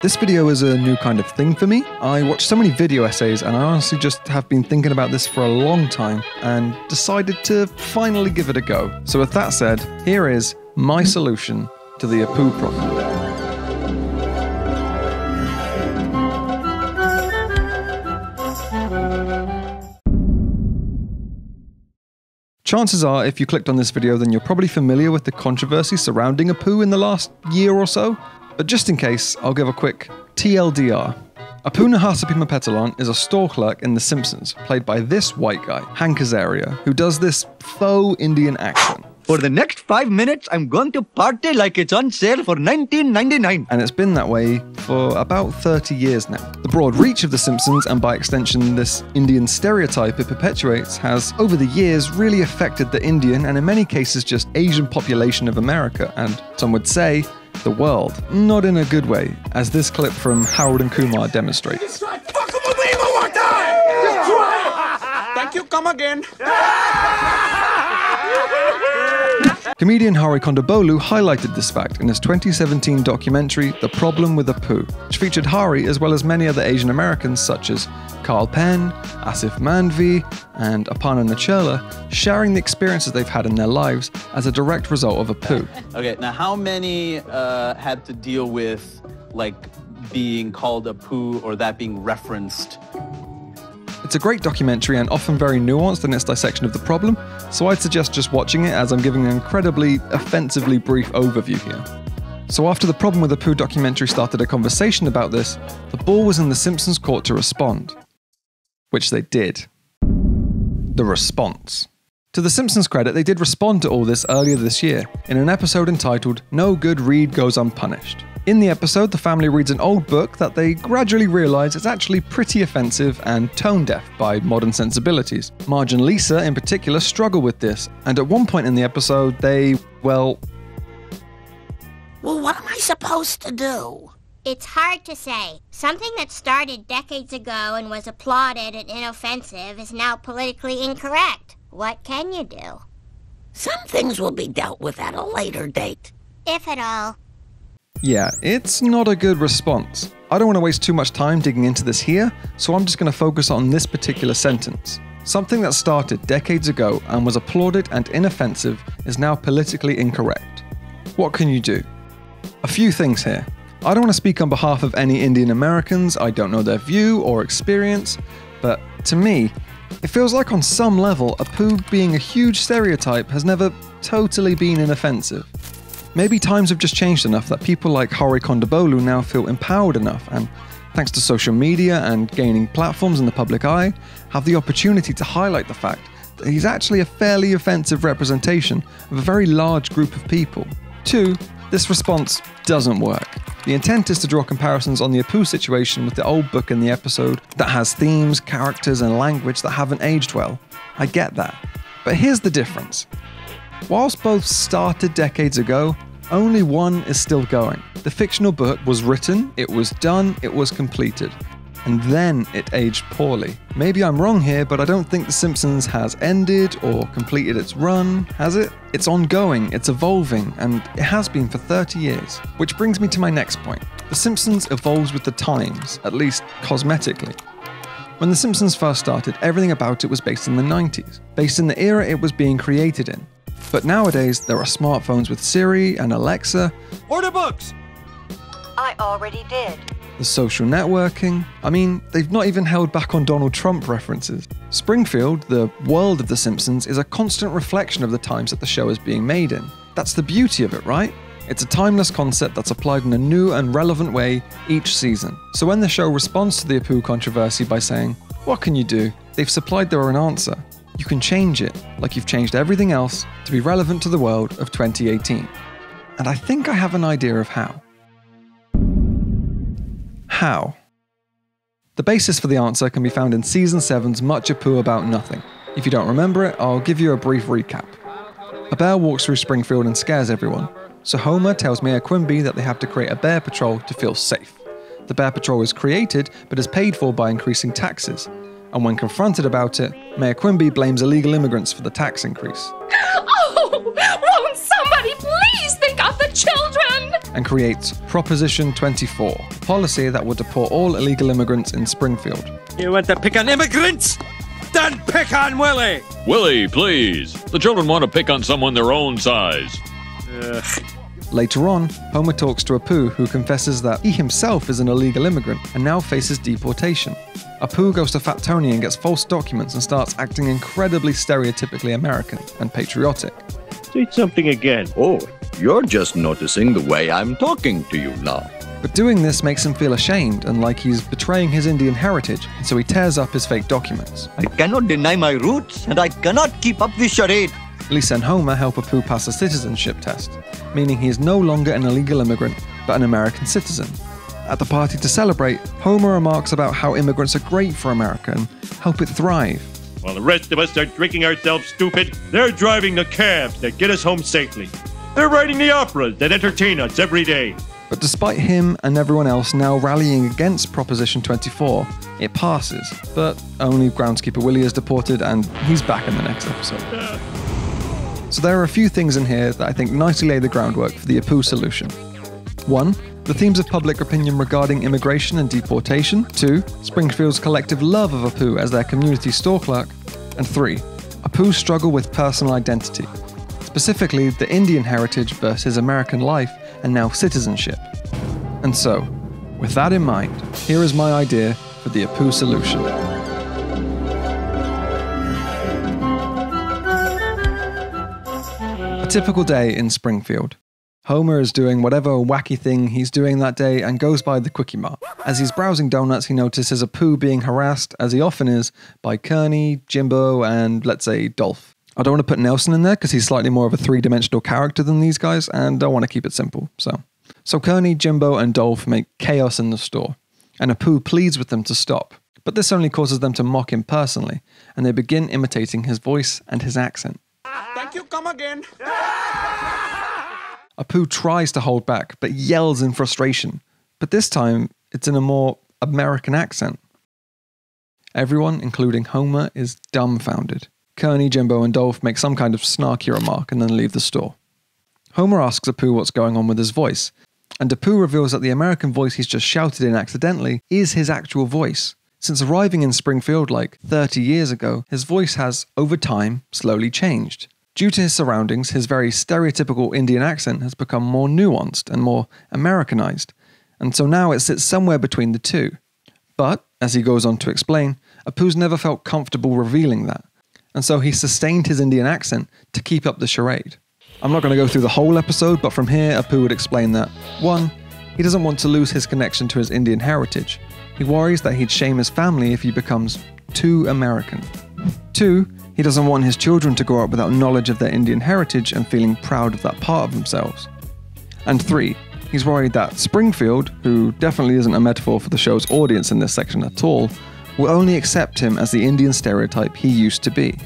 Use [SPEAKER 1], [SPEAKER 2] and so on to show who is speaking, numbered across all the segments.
[SPEAKER 1] This video is a new kind of thing for me. I watch so many video essays and I honestly just have been thinking about this for a long time and decided to finally give it a go. So with that said, here is my solution to the Apu problem. Chances are, if you clicked on this video, then you're probably familiar with the controversy surrounding Apu in the last year or so. But just in case, I'll give a quick TLDR. Apu Nahasapi is a store clerk in The Simpsons, played by this white guy, Hank Azaria, who does this faux Indian accent.
[SPEAKER 2] For the next 5 minutes, I'm going to party like it's on sale for $19.99.
[SPEAKER 1] And it's been that way for about 30 years now. The broad reach of The Simpsons, and by extension this Indian stereotype it perpetuates, has over the years really affected the Indian and in many cases just Asian population of America, and some would say the world. Not in a good way, as this clip from Harold and Kumar demonstrates.
[SPEAKER 3] Fuck with me one more time! Just try it! Thank you, come again.
[SPEAKER 1] Comedian Hari Kondabolu highlighted this fact in his 2017 documentary The Problem with Apu, which featured Hari as well as many other Asian Americans such as Carl Penn, Asif Mandvi, and Aparna Nachurla, sharing the experiences they've had in their lives as a direct result of Apu.
[SPEAKER 4] Okay, now how many had to deal with like being called Apu or that being referenced?
[SPEAKER 1] It's a great documentary and often very nuanced in its dissection of the problem, so I'd suggest just watching it as I'm giving an incredibly offensively brief overview here. So after the Problem with Apu documentary started a conversation about this, the ball was in The Simpsons' court to respond. Which they did. The response. To The Simpsons' credit, they did respond to all this earlier this year, in an episode entitled No Good Read Goes Unpunished. In the episode, the family reads an old book that they gradually realise is actually pretty offensive and tone-deaf by modern sensibilities. Marge and Lisa, in particular, struggle with this, and at one point in the episode, they, well,
[SPEAKER 5] what am I supposed to do?
[SPEAKER 6] It's hard to say. Something that started decades ago and was applauded and inoffensive is now politically incorrect. What can you do?
[SPEAKER 5] Some things will be dealt with at a later date.
[SPEAKER 6] If at all.
[SPEAKER 1] Yeah, it's not a good response. I don't want to waste too much time digging into this here, so I'm just going to focus on this particular sentence. Something that started decades ago and was applauded and inoffensive is now politically incorrect. What can you do? A few things here. I don't want to speak on behalf of any Indian Americans, I don't know their view or experience, but to me, it feels like on some level, Apu being a huge stereotype has never totally been inoffensive. Maybe times have just changed enough that people like Hari Kondabolu now feel empowered enough and, thanks to social media and gaining platforms in the public eye, have the opportunity to highlight the fact that he's actually a fairly offensive representation of a very large group of people. 2. This response doesn't work. The intent is to draw comparisons on the Apu situation with the old book in the episode that has themes, characters, and language that haven't aged well. I get that. But here's the difference. Whilst both started decades ago, only one is still going. The fictional book was written, it was done, it was completed. And then it aged poorly. Maybe I'm wrong here, but I don't think The Simpsons has ended or completed its run, has it? It's ongoing, it's evolving, and it has been for 30 years. Which brings me to my next point. The Simpsons evolves with the times, at least cosmetically. When The Simpsons first started, everything about it was based in the 90s, based in the era it was being created in. But nowadays, there are smartphones with Siri and Alexa.
[SPEAKER 3] Order books!
[SPEAKER 7] I already did.
[SPEAKER 1] The social networking. I mean, they've not even held back on Donald Trump references. Springfield, the world of The Simpsons, is a constant reflection of the times that the show is being made in. That's the beauty of it, right? It's a timeless concept that's applied in a new and relevant way each season. So when the show responds to the Apu controversy by saying, what can you do? They've supplied their own answer. You can change it, like you've changed everything else, to be relevant to the world of 2018. And I think I have an idea of how. How? The basis for the answer can be found in Season 7's Much Apu About Nothing. If you don't remember it, I'll give you a brief recap. A bear walks through Springfield and scares everyone, so Homer tells Mayor Quimby that they have to create a bear patrol to feel safe. The bear patrol is created, but is paid for by increasing taxes. And when confronted about it, Mayor Quimby blames illegal immigrants for the tax increase.
[SPEAKER 7] Oh, won't somebody please think of the children?
[SPEAKER 1] and creates Proposition 24, a policy that would deport all illegal immigrants in Springfield.
[SPEAKER 8] You want to pick on immigrants? Then pick on Willie!
[SPEAKER 9] Willie, please. The children want to pick on someone their own size.
[SPEAKER 1] Later on, Homer talks to Apu, who confesses that he himself is an illegal immigrant and now faces deportation. Apu goes to Fat Tony and gets false documents and starts acting incredibly stereotypically American and patriotic.
[SPEAKER 8] Say something again.
[SPEAKER 2] Oh, you're just noticing the way I'm talking to you now.
[SPEAKER 1] But doing this makes him feel ashamed and like he's betraying his Indian heritage, so he tears up his fake documents.
[SPEAKER 2] I cannot deny my roots, and I cannot keep up this charade.
[SPEAKER 1] Lisa and Homer help Apu pass a citizenship test, meaning he is no longer an illegal immigrant, but an American citizen. At the party to celebrate, Homer remarks about how immigrants are great for America and help it thrive.
[SPEAKER 8] While the rest of us are drinking ourselves stupid, they're driving the cabs that get us home safely. They're writing the operas that entertain us every day.
[SPEAKER 1] But despite him and everyone else now rallying against Proposition 24, it passes. But only groundskeeper Willie is deported, and he's back in the next episode. So there are a few things in here that I think nicely lay the groundwork for the Apu Solution. 1. The themes of public opinion regarding immigration and deportation. 2. Springfield's collective love of Apu as their community store clerk. And 3. Apu's struggle with personal identity, specifically the Indian heritage versus American life and now citizenship. And so, with that in mind, here is my idea for the Apu Solution. A typical day in Springfield. Homer is doing whatever wacky thing he's doing that day and goes by the kwik-e-mart. As he's browsing donuts, he notices Apu being harassed, as he often is, by Kearney, Jimbo, and, let's say, Dolph. I don't want to put Nelson in there because he's slightly more of a three-dimensional character than these guys, and I want to keep it simple. So Kearney, Jimbo, and Dolph make chaos in the store, and Apu pleads with them to stop. But this only causes them to mock him personally, and they begin imitating his voice and his accent.
[SPEAKER 3] Thank you, come again.
[SPEAKER 1] Apu tries to hold back, but yells in frustration. But this time, it's in a more American accent. Everyone, including Homer, is dumbfounded. Kearney, Jimbo, and Dolph make some kind of snarky remark and then leave the store. Homer asks Apu what's going on with his voice, and Apu reveals that the American voice he's just shouted in accidentally is his actual voice. Since arriving in Springfield like 30 years ago, his voice has, over time, slowly changed. Due to his surroundings, his very stereotypical Indian accent has become more nuanced and more Americanized, and so now it sits somewhere between the two. But, as he goes on to explain, Apu's never felt comfortable revealing that, and so he sustained his Indian accent to keep up the charade. I'm not going to go through the whole episode, but from here Apu would explain that 1. He doesn't want to lose his connection to his Indian heritage. He worries that he'd shame his family if he becomes too American. 2. He doesn't want his children to grow up without knowledge of their Indian heritage and feeling proud of that part of themselves. And 3. He's worried that Springfield, who definitely isn't a metaphor for the show's audience in this section at all, will only accept him as the Indian stereotype he used to be.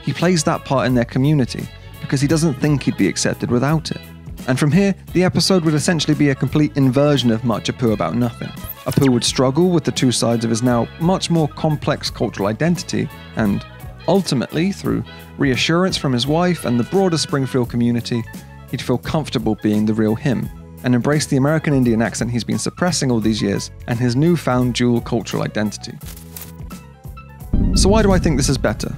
[SPEAKER 1] He plays that part in their community because he doesn't think he'd be accepted without it. And from here, the episode would essentially be a complete inversion of much Apu about nothing. Apu would struggle with the two sides of his now much more complex cultural identity, and ultimately, through reassurance from his wife and the broader Springfield community, he'd feel comfortable being the real him, and embrace the American Indian accent he's been suppressing all these years and his newfound dual cultural identity. So why do I think this is better?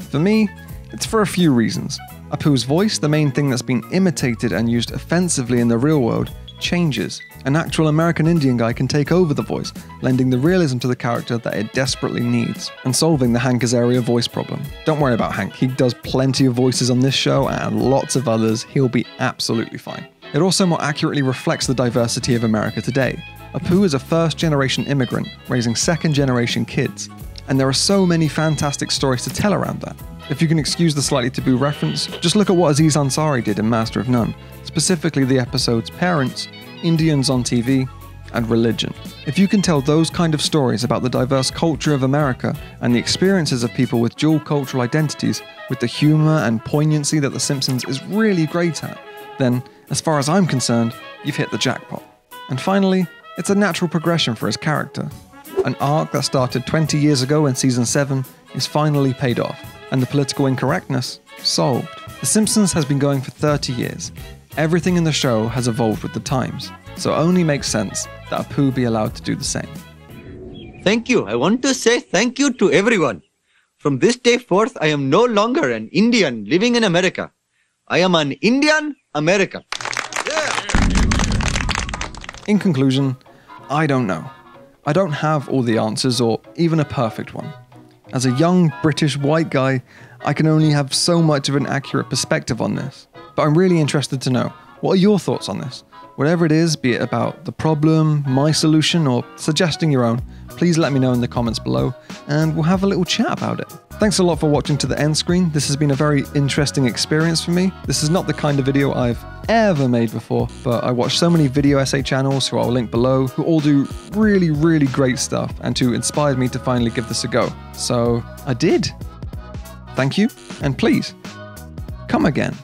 [SPEAKER 1] For me, it's for a few reasons. Apu's voice, the main thing that's been imitated and used offensively in the real world, changes. An actual American Indian guy can take over the voice, lending the realism to the character that it desperately needs, and solving the Hank Azaria voice problem. Don't worry about Hank, he does plenty of voices on this show and lots of others, he'll be absolutely fine. It also more accurately reflects the diversity of America today. Apu is a first-generation immigrant, raising second-generation kids, and there are so many fantastic stories to tell around that. If you can excuse the slightly taboo reference, just look at what Aziz Ansari did in Master of None, specifically the episodes Parents, Indians on TV, and Religion. If you can tell those kind of stories about the diverse culture of America and the experiences of people with dual cultural identities with the humor and poignancy that The Simpsons is really great at, then, as far as I'm concerned, you've hit the jackpot. And finally, it's a natural progression for his character. An arc that started 20 years ago in Season 7 is finally paid off, and the political incorrectness solved. The Simpsons has been going for 30 years. Everything in the show has evolved with the times, so it only makes sense that Apu be allowed to do the same.
[SPEAKER 2] Thank you. I want to say thank you to everyone. From this day forth, I am no longer an Indian living in America. I am an Indian American.
[SPEAKER 1] In conclusion, I don't know. I don't have all the answers or even a perfect one. As a young British white guy, I can only have so much of an accurate perspective on this. But I'm really interested to know, what are your thoughts on this? Whatever it is, be it about the problem, my solution, or suggesting your own, please let me know in the comments below, and we'll have a little chat about it. Thanks a lot for watching to the end screen. This has been a very interesting experience for me. This is not the kind of video I've ever made before, but I watch so many video essay channels who I'll link below, who all do really, really great stuff, and who inspired me to finally give this a go. So I did. Thank you, and please, come again.